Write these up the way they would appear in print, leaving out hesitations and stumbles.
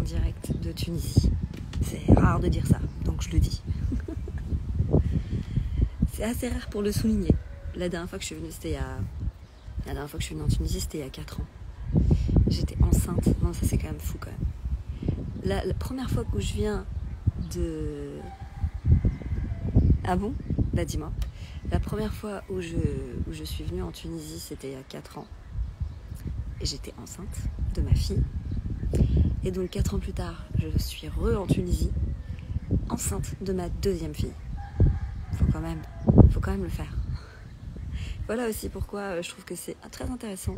direct de Tunisie. C'est rare de dire ça, donc je le dis. C'est assez rare pour le souligner. La dernière fois que je suis venue, en Tunisie, c'était il y a 4 ans. J'étais enceinte. Non, ça c'est quand même fou quand même. La première fois que je viens de... Ah bon? Bah dis-moi. La première fois où je suis venue en Tunisie, c'était il y a 4 ans. Et j'étais enceinte de ma fille. Et donc 4 ans plus tard, je suis en Tunisie, enceinte de ma deuxième fille. Faut quand même le faire. Voilà aussi pourquoi je trouve que c'est très intéressant.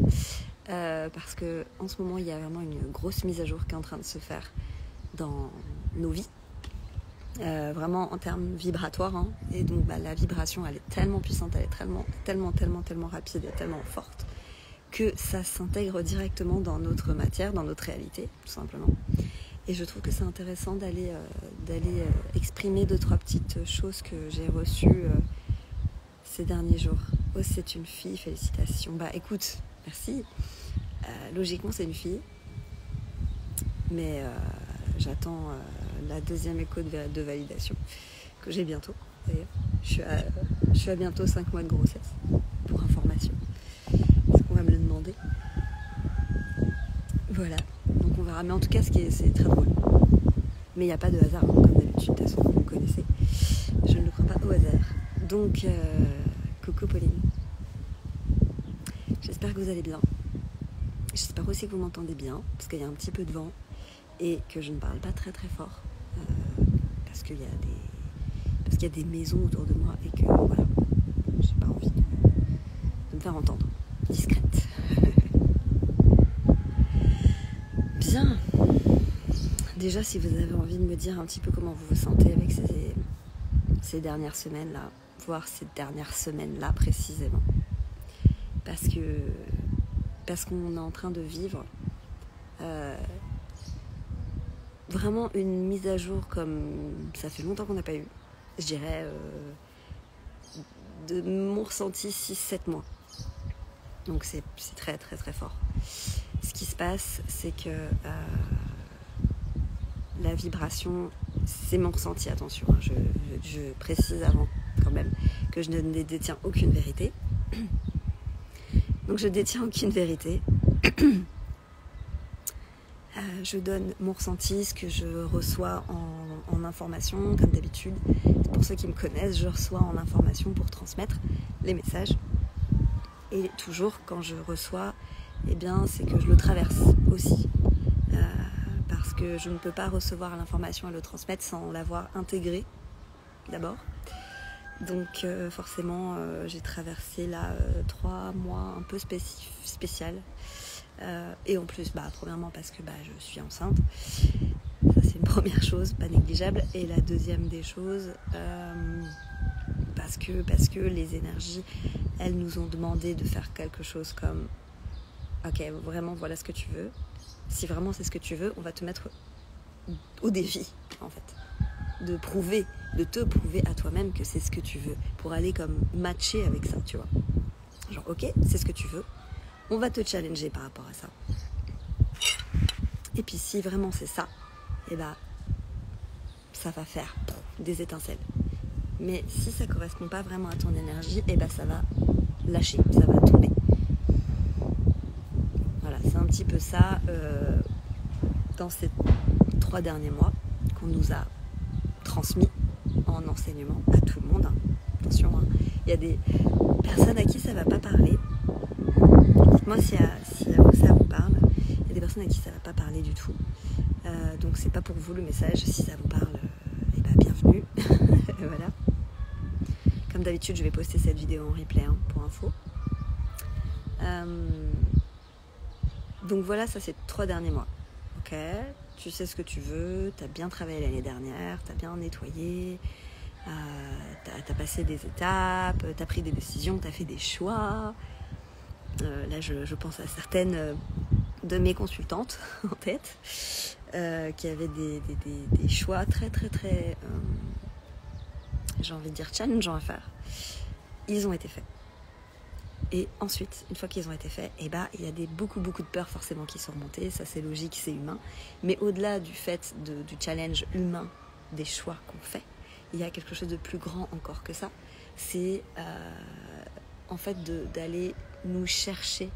Parce que en ce moment, il y a vraiment une grosse mise à jour qui est en train de se faire dans nos vies. Vraiment en termes vibratoires, hein. Et donc la vibration, elle est tellement puissante, elle est tellement rapide et tellement forte que ça s'intègre directement dans notre matière, dans notre réalité, tout simplement. Et je trouve que c'est intéressant d'aller exprimer 2-3 petites choses que j'ai reçues ces derniers jours. Oh, c'est une fille, félicitations. Bah écoute, merci. Logiquement, c'est une fille, mais j'attends la deuxième écho de validation que j'ai bientôt. D'ailleurs, je suis à bientôt 5 mois de grossesse, pour information. Est-ce qu'on va me le demander? Voilà, donc on verra. Mais en tout cas, c'est très drôle. Mais il n'y a pas de hasard, hein, comme d'habitude, de toute façon, vous me connaissez. Je ne le crois pas au hasard. Donc, coucou Pauline. J'espère que vous allez bien. J'espère aussi que vous m'entendez bien, parce qu'il y a un petit peu de vent et que je ne parle pas très très fort. Parce qu'il y a des maisons autour de moi et que voilà, j'ai pas envie de me faire entendre. Discrète. Bien. Déjà, si vous avez envie de me dire un petit peu comment vous vous sentez avec ces dernières semaines-là, voire ces dernières semaines-là précisément. Parce qu'on est en train de vivre vraiment une mise à jour comme ça fait longtemps qu'on n'a pas eu. Je dirais de mon ressenti 6-7 mois. Donc c'est très très très fort. Ce qui se passe, c'est que la vibration, c'est mon ressenti, attention, hein, je précise avant quand même que je ne détiens aucune vérité. Donc je détiens aucune vérité. Je donne mon ressenti, ce que je reçois en information, comme d'habitude. Pour ceux qui me connaissent, je reçois en information pour transmettre les messages. Et toujours, quand je reçois, eh bien, c'est que je le traverse aussi. Parce que je ne peux pas recevoir l'information et le transmettre sans l'avoir intégrée, d'abord. Donc forcément, j'ai traversé là 3 mois un peu spécial. Et en plus, premièrement parce que je suis enceinte. Ça, c'est une première chose, pas négligeable. Et la deuxième des choses, parce que les énergies, elles nous ont demandé de faire quelque chose comme ok, vraiment, voilà ce que tu veux. Si vraiment c'est ce que tu veux, on va te mettre au défi, en fait. De te prouver à toi-même que c'est ce que tu veux. Pour aller comme matcher avec ça, tu vois. Genre, ok, c'est ce que tu veux. On va te challenger par rapport à ça. Et puis si vraiment c'est ça, ça va faire des étincelles. Mais si ça correspond pas vraiment à ton énergie, ça va lâcher, ça va tomber. Voilà, c'est un petit peu ça dans ces 3 derniers mois qu'on nous a transmis en enseignement à tout le monde. Hein. Attention, hein. Il y a des personnes à qui ça va pas parler. Dites-moi si ça vous parle. Il y a des personnes à qui ça va pas parler du tout. Donc c'est pas pour vous le message. Si ça vous parle, bienvenue. Voilà. Comme d'habitude, je vais poster cette vidéo en replay pour info. Donc voilà, ça c'est 3 derniers mois. Ok, tu sais ce que tu veux, t'as bien travaillé l'année dernière, t'as bien nettoyé, t'as passé des étapes, t'as pris des décisions, t'as fait des choix. Là, je pense à certaines de mes consultantes en tête qui avaient des choix très, très, très, j'ai envie de dire challengeants à faire. Ils ont été faits. Et ensuite, une fois qu'ils ont été faits, il y a beaucoup de peurs forcément qui sont remontées. Ça, c'est logique, c'est humain. Mais au-delà du fait du challenge humain des choix qu'on fait, il y a quelque chose de plus grand encore que ça. C'est en fait d'aller nous chercher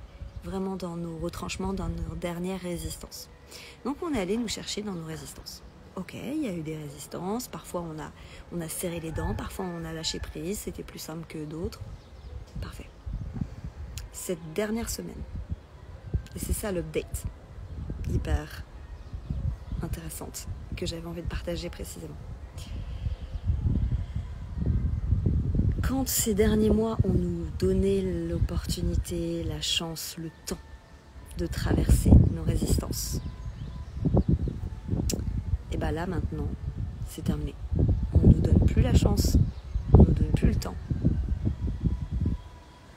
vraiment dans nos retranchements, dans nos dernières résistances. Donc on est allé nous chercher dans nos résistances. Ok, il y a eu des résistances, parfois on a serré les dents, parfois on a lâché prise, c'était plus simple que d'autres. Parfait. Cette dernière semaine, et c'est ça l'update hyper intéressante que j'avais envie de partager précisément. Quand ces derniers mois ont nous donné l'opportunité, la chance, le temps de traverser nos résistances, et bien là maintenant, c'est terminé. On ne nous donne plus la chance, on ne nous donne plus le temps.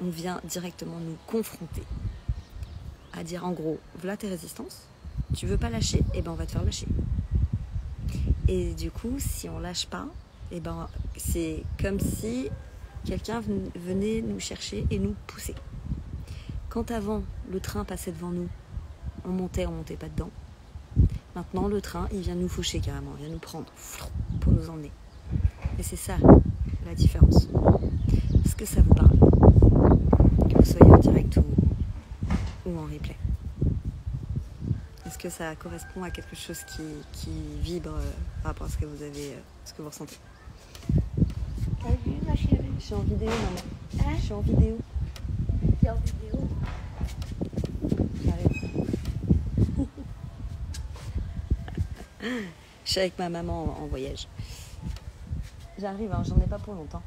On vient directement nous confronter à dire en gros, voilà tes résistances, tu veux pas lâcher, et ben on va te faire lâcher. Et du coup, si on lâche pas, et ben c'est comme si quelqu'un venait nous chercher et nous pousser. Quand avant le train passait devant nous, on montait pas dedans. Maintenant le train, il vient nous faucher carrément, il vient nous prendre pour nous emmener. Et c'est ça la différence. Est-ce que ça vous parle ? Que vous soyez en direct ou en replay. Est-ce que ça correspond à quelque chose qui vibre par rapport à ce que vous avez, ce que vous ressentez ? T'as vu ma chérie? Je suis en vidéo, maman. Hein? Je suis en vidéo. T'es en vidéo? J'arrive. Je suis avec ma maman en voyage. J'arrive, hein, j'en ai pas pour longtemps.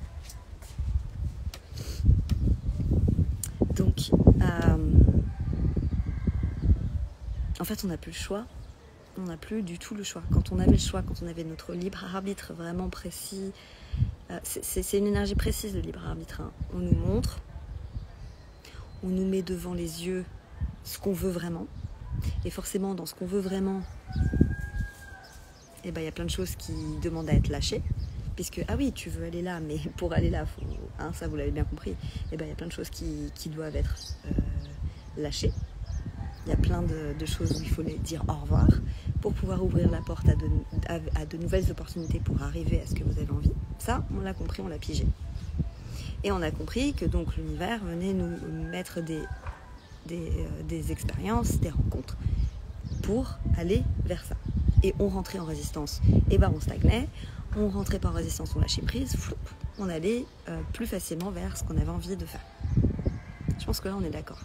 Donc, en fait, on n'a plus le choix. On n'a plus du tout le choix. Quand on avait le choix, quand on avait notre libre arbitre vraiment précis, c'est une énergie précise, le libre arbitre. Hein. On nous montre, on nous met devant les yeux ce qu'on veut vraiment. Et forcément, dans ce qu'on veut vraiment, il y a plein de choses qui demandent à être lâchées. Puisque, ah oui, tu veux aller là, mais pour aller là, ça vous l'avez bien compris, il y a plein de choses qui doivent être lâchées. Il y a plein de choses où il faut les dire au revoir pour pouvoir ouvrir la porte à de nouvelles opportunités pour arriver à ce que vous avez envie. Ça, on l'a compris, on l'a pigé. Et on a compris que donc l'univers venait nous mettre des expériences, des rencontres pour aller vers ça. Et on rentrait en résistance, on stagnait. On rentrait pas en résistance, on lâchait prise, on allait plus facilement vers ce qu'on avait envie de faire. Je pense que là, on est d'accord.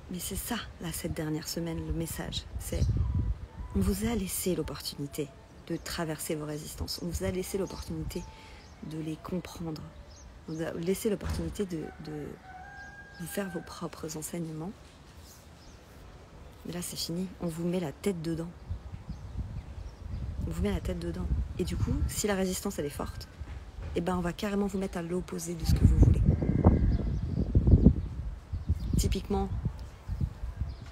Mais c'est ça, là, cette dernière semaine, le message. C'est, on vous a laissé l'opportunité de traverser vos résistances. On vous a laissé l'opportunité de les comprendre. On vous a laissé l'opportunité de vous faire vos propres enseignements. Mais là, c'est fini. On vous met la tête dedans. On vous met la tête dedans. Et du coup, si la résistance, elle est forte, on va carrément vous mettre à l'opposé de ce que vous voulez. Typiquement,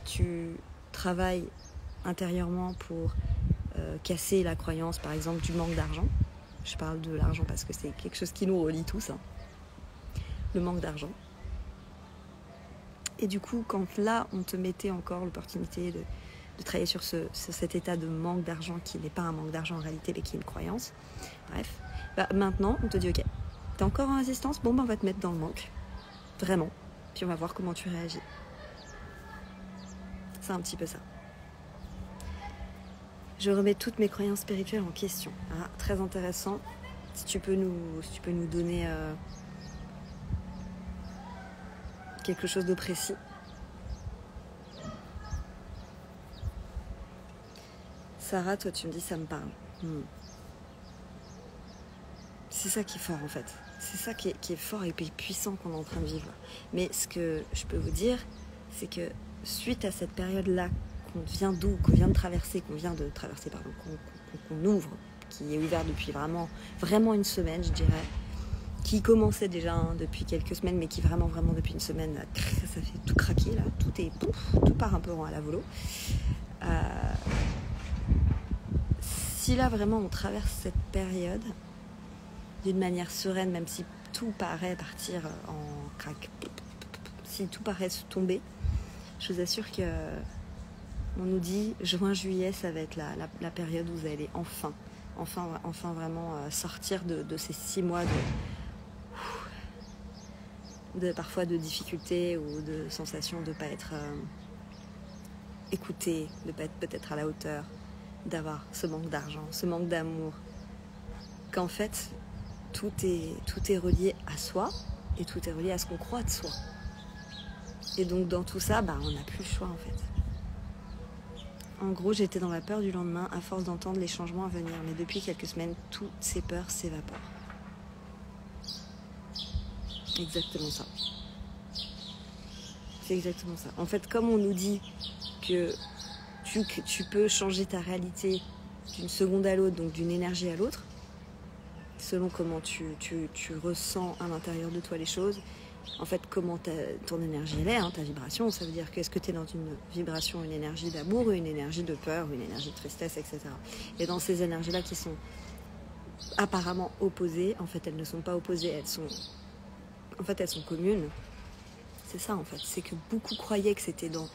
tu travailles intérieurement pour casser la croyance, par exemple, du manque d'argent. Je parle de l'argent parce que c'est quelque chose qui nous relie tous. Hein. Le manque d'argent. Et du coup, quand là, on te mettait encore l'opportunité de travailler sur cet état de manque d'argent qui n'est pas un manque d'argent en réalité, mais qui est une croyance. Bref, maintenant, on te dit, ok, t'es encore en résistance, on va te mettre dans le manque. Vraiment. Puis on va voir comment tu réagis. C'est un petit peu ça. Je remets toutes mes croyances spirituelles en question. Ah, très intéressant. Si tu peux nous donner quelque chose de précis. Sarah, toi, tu me dis, ça me parle. C'est ça qui est fort, en fait. C'est ça qui est fort et puissant qu'on est en train de vivre. Mais ce que je peux vous dire, c'est que suite à cette période-là qu'on vient de traverser, qu'on ouvre, qui est ouvert depuis vraiment une semaine, je dirais, qui commençait déjà depuis quelques semaines, mais qui vraiment depuis une semaine, ça fait tout craquer, là. Tout part un peu à la volo. Si là vraiment on traverse cette période d'une manière sereine, même si tout paraît partir en crac. Si tout paraît se tomber, je vous assure que on nous dit juin-juillet, ça va être la période où vous allez enfin vraiment sortir de ces 6 mois parfois de difficultés ou de sensations de ne pas être écouté, de ne pas être peut-être à la hauteur, d'avoir ce manque d'argent, ce manque d'amour, qu'en fait tout est relié à soi et tout est relié à ce qu'on croit de soi. Et donc dans tout ça, on n'a plus le choix en fait. En gros, j'étais dans la peur du lendemain à force d'entendre les changements à venir. Mais depuis quelques semaines, toutes ces peurs s'évaporent. Exactement ça. C'est exactement ça. En fait, comme on nous dit que tu peux changer ta réalité d'une seconde à l'autre, donc d'une énergie à l'autre, selon comment tu ressens à l'intérieur de toi les choses, en fait, comment ton énergie elle est, ta vibration, ça veut dire que est-ce que tu es dans une vibration, une énergie d'amour, ou une énergie de peur, ou une énergie de tristesse, etc. Et dans ces énergies-là qui sont apparemment opposées, en fait, elles ne sont pas opposées, elles sont communes. C'est ça, en fait. C'est que beaucoup croyaient que c'était dans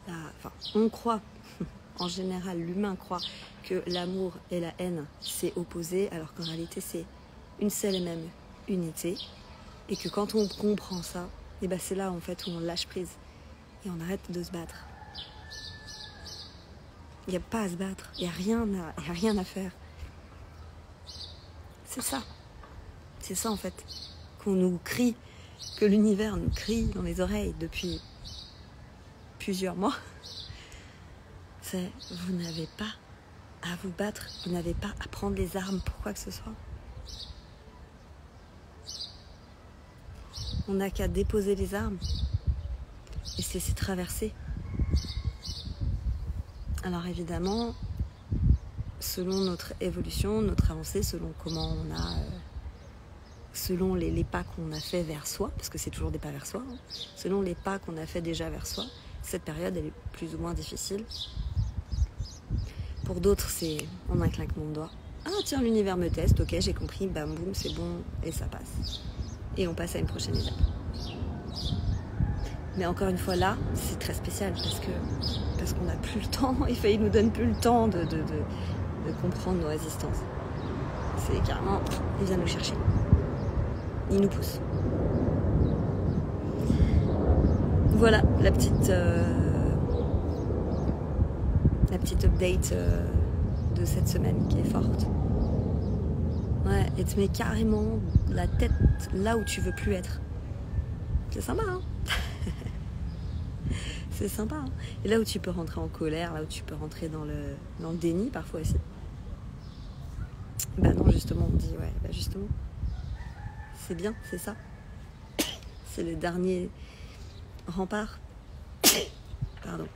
la... Enfin, on croit, en général, l'humain croit que l'amour et la haine, c'est opposé, alors qu'en réalité, c'est une seule et même unité. Et que quand on comprend ça, c'est là en fait où on lâche prise et on arrête de se battre. Il n'y a pas à se battre, il n'y a rien à faire. C'est ça en fait qu'on nous crie, que l'univers nous crie dans les oreilles depuis plusieurs mois. C'est vous n'avez pas à vous battre, vous n'avez pas à prendre les armes pour quoi que ce soit. On n'a qu'à déposer les armes et se laisser traverser. Alors évidemment, selon notre évolution, notre avancée, selon comment on a, selon les pas qu'on a fait vers soi, parce que c'est toujours des pas vers soi, selon les pas qu'on a fait déjà vers soi, cette période elle est plus ou moins difficile. Pour d'autres, c'est en un claquement de doigts. Ah tiens, l'univers me teste, ok, j'ai compris, bam boum, c'est bon, et ça passe. Et on passe à une prochaine étape. Mais encore une fois là, c'est très spécial parce qu'on n'a plus le temps, il nous donne plus le temps de comprendre nos résistances. C'est carrément, il vient nous chercher. Il nous pousse. Voilà la petite update de cette semaine qui est forte. Ouais, et te met carrément la tête là où tu veux plus être. C'est sympa, hein. C'est sympa, hein. Et là où tu peux rentrer en colère, là où tu peux rentrer dans le déni parfois aussi. Non, justement, on dit, justement, c'est bien, c'est ça. C'est le dernier rempart. Pardon.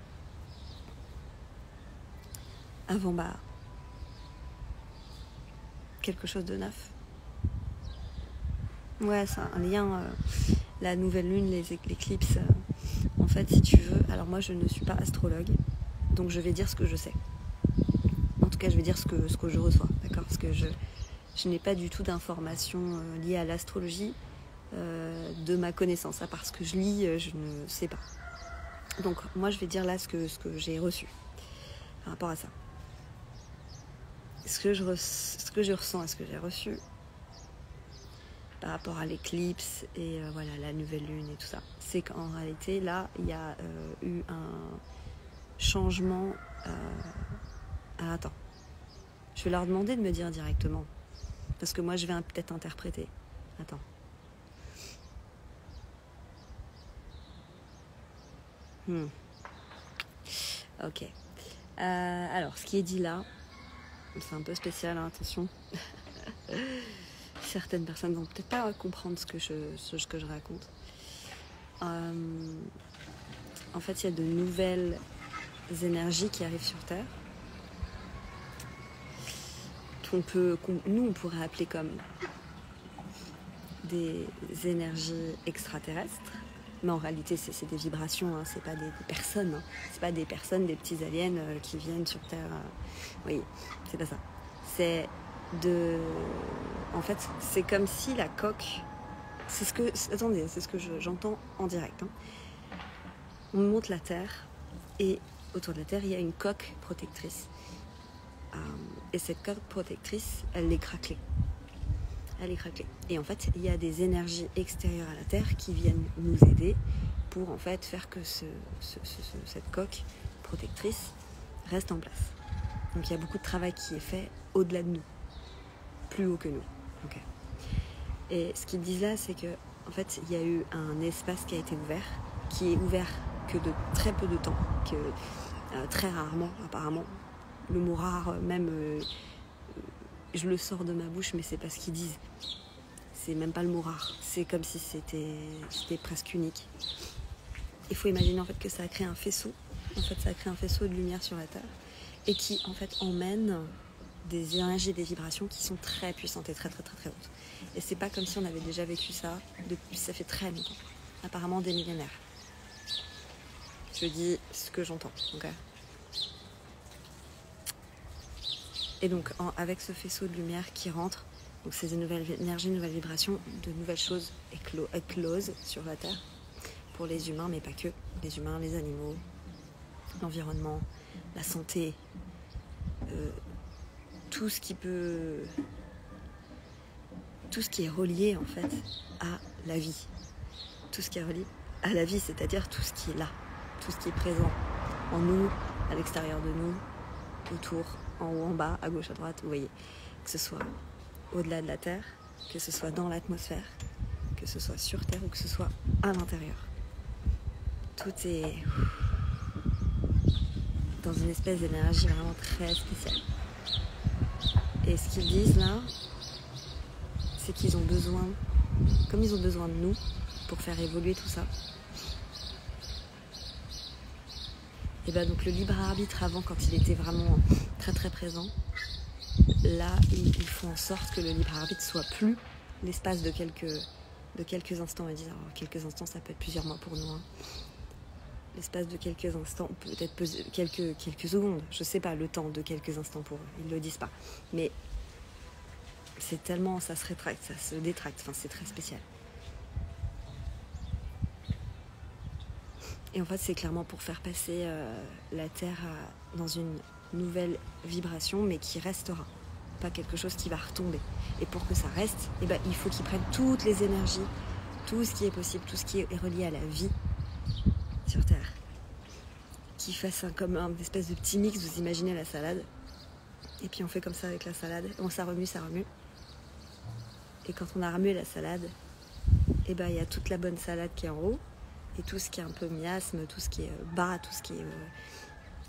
Avant, quelque chose de neuf. Ouais, c'est un lien, la nouvelle lune, les éclipses. En fait, si tu veux, alors moi je ne suis pas astrologue, donc je vais dire ce que je sais. En tout cas, je vais dire ce que je reçois, d'accord ? Parce que je n'ai pas du tout d'informations liées à l'astrologie de ma connaissance. À part ce que je lis, je ne sais pas. Donc moi, je vais dire là ce que j'ai reçu par rapport à ça. Ce que je ressens et ce que j'ai reçu par rapport à l'éclipse et la nouvelle lune et tout ça, c'est qu'en réalité là il y a eu un changement. Attends, je vais leur demander de me dire directement parce que moi je vais peut-être interpréter. Attends. Ok. Alors ce qui est dit là, c'est un peu spécial, hein, attention. Certaines personnes vont peut-être pas comprendre ce que je raconte. En fait, il y a de nouvelles énergies qui arrivent sur Terre. Nous, on pourrait appeler comme des énergies extraterrestres. Mais en réalité, c'est des vibrations, hein, c'est pas des personnes. Hein. C'est pas des personnes, des petits aliens qui viennent sur Terre. Oui, c'est pas ça. En fait, c'est comme si la coque Attendez, c'est ce que j'entends en direct. Hein. On monte la Terre et autour de la Terre, il y a une coque protectrice. Et cette coque protectrice, elle est craquelée. Et en fait, il y a des énergies extérieures à la Terre qui viennent nous aider pour en fait faire que cette coque protectrice reste en place. Donc il y a beaucoup de travail qui est fait au-delà de nous, plus haut que nous. Okay. Et ce qu'ils disent là, c'est que en fait, il y a eu un espace qui a été ouvert, qui est ouvert que de très peu de temps, que très rarement, apparemment. Le mot rare, même, je le sors de ma bouche, mais c'est pas ce qu'ils disent. C'est même pas le mot rare. C'est comme si c'était presque unique. Il faut imaginer en fait que ça a créé un faisceau. En fait, ça a créé un faisceau de lumière sur la Terre et qui en fait emmène des énergies, des vibrations qui sont très puissantes et très très très très hautes. Et c'est pas comme si on avait déjà vécu ça depuis, ça fait très longtemps. Apparemment des millénaires. Je dis ce que j'entends, ok. Et donc avec ce faisceau de lumière qui rentre, donc c'est de nouvelles énergies, de nouvelles vibrations, de nouvelles choses éclosent sur la Terre pour les humains, mais pas que. Les humains, les animaux, l'environnement, la santé, tout ce qui est relié en fait à la vie. Tout ce qui est relié à la vie, c'est-à-dire tout ce qui est là, tout ce qui est présent en nous, à l'extérieur de nous, autour, en haut, en bas, à gauche, à droite, vous voyez. Que ce soit au-delà de la Terre, que ce soit dans l'atmosphère, que ce soit sur Terre ou que ce soit à l'intérieur. Tout est dans une espèce d'énergie vraiment très spéciale. Et ce qu'ils disent là, c'est qu'ils ont besoin, comme ils ont besoin de nous pour faire évoluer tout ça, et bien donc le libre arbitre avant, quand il était vraiment très très présent, là ils font en sorte que le libre arbitre soit plus l'espace de quelques instants. Ils disent alors, quelques instants, ça peut être plusieurs mois pour nous, hein. L'espace de quelques instants, peut-être quelques secondes, je sais pas le temps de quelques instants pour eux, ils le disent pas, mais c'est tellement, ça se rétracte, ça se détracte, enfin c'est très spécial. Et en fait c'est clairement pour faire passer la Terre dans une nouvelle vibration, mais qui restera, pas quelque chose qui va retomber. Et pour que ça reste, eh ben, il faut qu'ils prennent toutes les énergies, tout ce qui est possible, tout ce qui est relié à la vie sur Terre, qu'ils fassent comme un espèce de petit mix. Vous imaginez la salade, et puis on fait comme ça avec la salade, ça remue. Et quand on a remué la salade, eh ben, il y a toute la bonne salade qui est en haut, et tout ce qui est un peu miasme, tout ce qui est bas, tout ce qui est,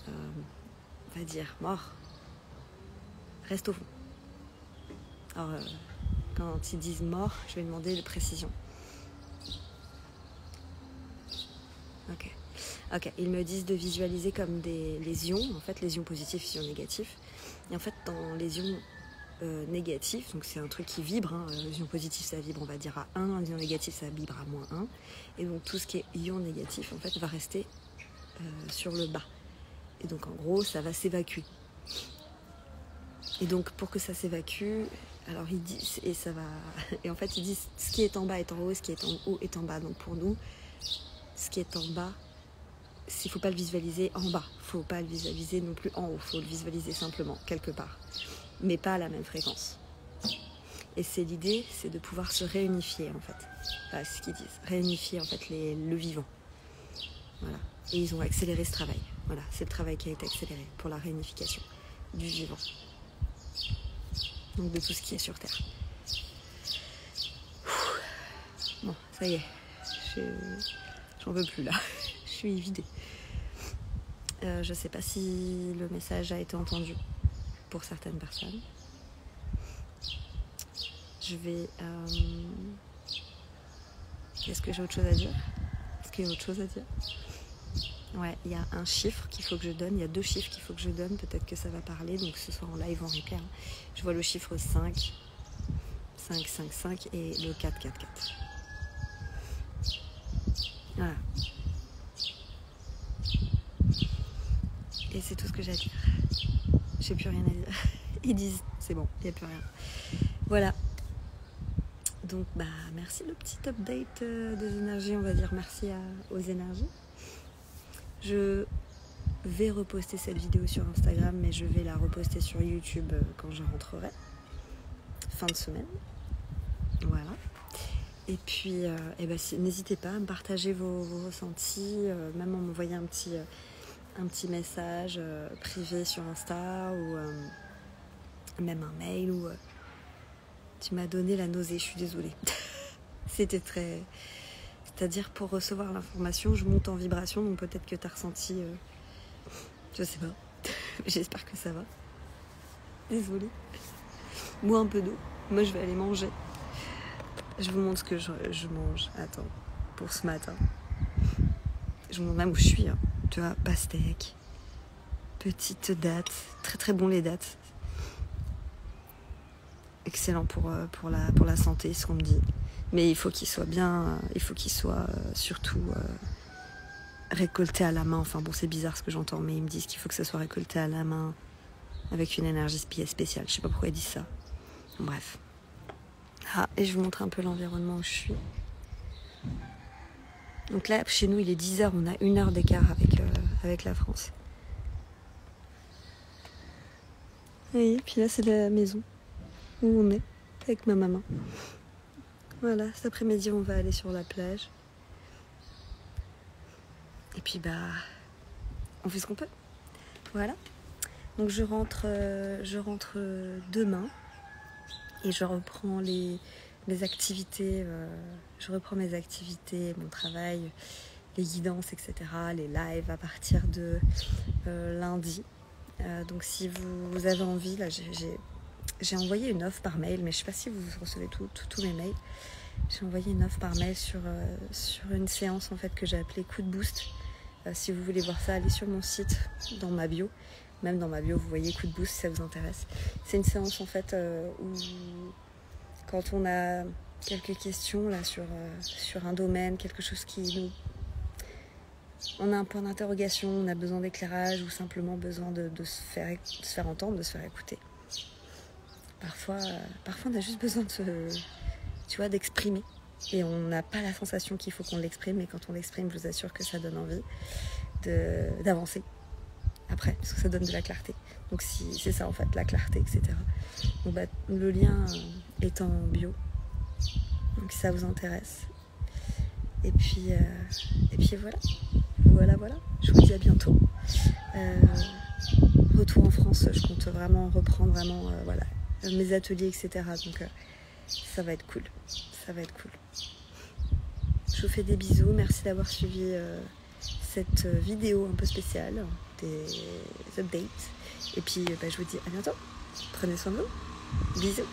on va dire, mort, reste au fond. Alors, quand ils disent mort, je vais demander de précision. Ok, ils me disent de visualiser comme les ions, en fait, les ions positifs, les ions négatifs. Et en fait, dans les ions négatifs, donc c'est un truc qui vibre, hein, les ions positifs ça vibre, on va dire à 1, les ions négatifs ça vibre à moins 1. Et donc tout ce qui est ion négatif, en fait, va rester sur le bas. Et donc en gros, ça va s'évacuer. Et donc pour que ça s'évacue, alors ils disent, et en fait ils disent ce qui est en bas est en haut, ce qui est en haut est en bas. Donc pour nous, ce qui est en bas, il ne faut pas le visualiser en bas, il ne faut pas le visualiser non plus en haut, il faut le visualiser simplement quelque part, mais pas à la même fréquence. Et c'est l'idée, c'est de pouvoir se réunifier en fait. Voilà, c'est ce qu'ils disent, réunifier en fait le vivant. Voilà. Et ils ont accéléré ce travail. Voilà, c'est le travail qui a été accéléré pour la réunification du vivant. Donc de tout ce qui est sur Terre. Bon, ça y est, j'en veux plus là, je suis vidée. Je sais pas si le message a été entendu pour certaines personnes. Je vais... Est-ce que j'ai autre chose à dire? Est-ce qu'il y a autre chose à dire? Ouais, il y a un chiffre qu'il faut que je donne, il y a 2 chiffres qu'il faut que je donne, peut-être que ça va parler, donc que ce soit en live ou en replay. Je vois le chiffre 5, 5, 5, 5 et le 4, 4, 4. Voilà. Et c'est tout ce que j'ai à dire. J'ai plus rien à dire. Ils disent, c'est bon, il n'y a plus rien. Voilà. Donc merci le petit update des énergies, on va dire merci aux énergies. Je vais reposter cette vidéo sur Instagram, mais je vais la reposter sur YouTube quand je rentrerai. Fin de semaine. Voilà. Et puis, n'hésitez pas à me partager vos ressentis, même en m'envoyant un petit message privé sur Insta ou même un mail ou tu m'as donné la nausée, je suis désolée. C'était très... C'est-à-dire pour recevoir l'information, je monte en vibration, donc peut-être que tu as ressenti... Je sais pas. J'espère que ça va. Désolée. Bois un peu d'eau. Moi, je vais aller manger. Je vous montre ce que je mange. Attends, pour ce matin. Je vous montre même où je suis. Hein. Tu vois, pastèque. Petite date. Très très bon les dates. Excellent pour la santé, ce qu'on me dit. Mais il faut qu'il soit bien, il faut qu'il soit surtout récolté à la main. Enfin bon, c'est bizarre ce que j'entends, mais ils me disent qu'il faut que ça soit récolté à la main avec une énergie spéciale. Je sais pas pourquoi ils disent ça. Bref. Et je vous montre un peu l'environnement où je suis. Donc là, chez nous, il est 10h, on a 1 heure d'écart avec la France. Et puis là, c'est la maison où on est, avec ma maman. Voilà, cet après-midi, on va aller sur la plage. Et puis, on fait ce qu'on peut. Voilà. Donc, je rentre demain. Et je reprends mes activités. Je reprends mes activités, mon travail, les guidances, etc. Les lives à partir de lundi. Donc, si vous avez envie, là, j'ai envoyé une offre par mail, mais je ne sais pas si vous recevez tous mes mails. J'ai envoyé une offre par mail sur une séance en fait que j'ai appelée Coup de Boost. Si vous voulez voir ça, allez sur mon site, dans ma bio. Même dans ma bio, vous voyez Coup de Boost si ça vous intéresse. C'est une séance en fait où quand on a quelques questions là sur un domaine, quelque chose on a un point d'interrogation, on a besoin d'éclairage ou simplement besoin de se faire entendre, de se faire écouter. Parfois on a juste besoin d'exprimer. Et on n'a pas la sensation qu'il faut qu'on l'exprime, mais quand on l'exprime, je vous assure que ça donne envie d'avancer après, parce que ça donne de la clarté. Donc c'est ça en fait, la clarté, etc. Donc le lien est en bio, donc si ça vous intéresse. Et puis voilà. Je vous dis à bientôt. Retour en France, je compte vraiment reprendre mes ateliers, etc. Donc ça va être cool. Je vous fais des bisous. Merci d'avoir suivi cette vidéo un peu spéciale, des updates. Et puis je vous dis à bientôt. Prenez soin de vous. Bisous.